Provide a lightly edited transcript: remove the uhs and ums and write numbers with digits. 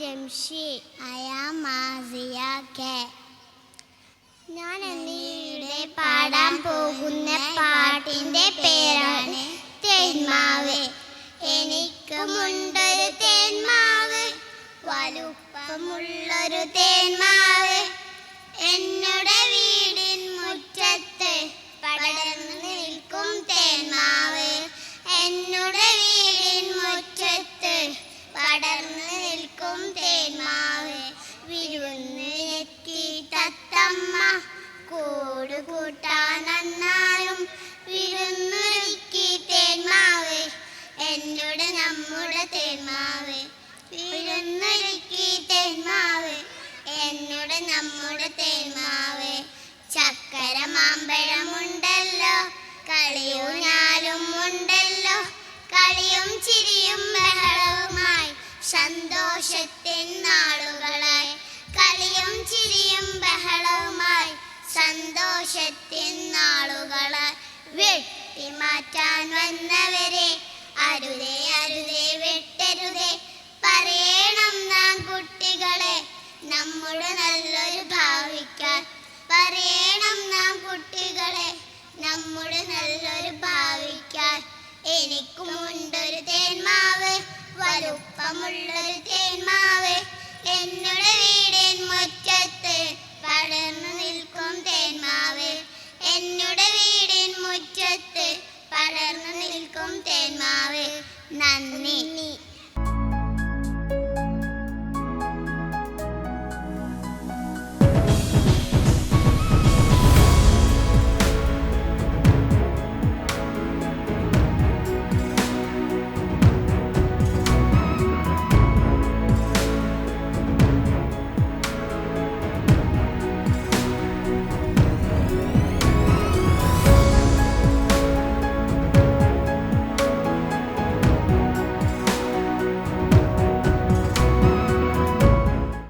Jamshi. I am Mazia K. ഞാൻ എന്നിവിടെ പാടാൻ പോകുന്ന പാട്ടിന്റെ പേരാണ് തേന്മാവ്. എനിക്കുമുണ്ടൊരു തേന്മാവ്, വലുപ്പമുള്ളൊരു തേന്മാവ്. എന്നുടെ വീടിൻ മുറ്റത്ത് പടർന്നു നിൽക്കും തേന്മാവ്. എന്നുടെ വീടിൻ മുറ്റത്ത് പടർന്നു നിൽക്കും തേന്മാവ്. വിരുന്നിനെത്തി തത്തമ്മ കൂട് കൂട്ടാനെന്നാലും വിരുന്നൊരുക്കി തേന്മാവ്. എന്നുടെ നമ്മുടെ തേന്മാവ്. വിരുന്നൊരുക്കി തേന്മാവ്. എന്നുടെ നമ്മുടെ തേന്മാവ്. ചക്കര മാമ്പഴമുണ്ടല്ലോ, കളിയും ഞാനും ഉണ്ടല്ലോ. കളിയും ചിരിയും ബഹളവുമായി സന്തോഷത്തിൻ നാളുകളായി. കളിയും ചിരിയും ബഹളവുമായി സന്തോഷത്തിൻ നാളുകളായി. വെട്ടിമാറ്റാൻ വന്നവരെ അരുതേ അരുതേ വെട്ടരുതേ. പറയണം നാം കുട്ടികളെ നമ്മുടെ നല്ലൊരു ഭാവിക്കാൻ. പറയണം നാം കുട്ടികളെ നമ്മുടെ നല്ലൊരു ഭാവിക്കാൻ. എനിക്കുമുണ്ടൊരു തേന്മാവ്, വലുപ്പമുള്ളൊരു തേന്മാവ്. എന്നുടെ വീടിൻ മുറ്റത്ത് പടർന്നു നിൽക്കും തേന്മാവ്. എന്നുടെ വീടിൻ മുറ്റത്ത് പടർന്നു നിൽക്കും തേന്മാവ്. നന്ദി.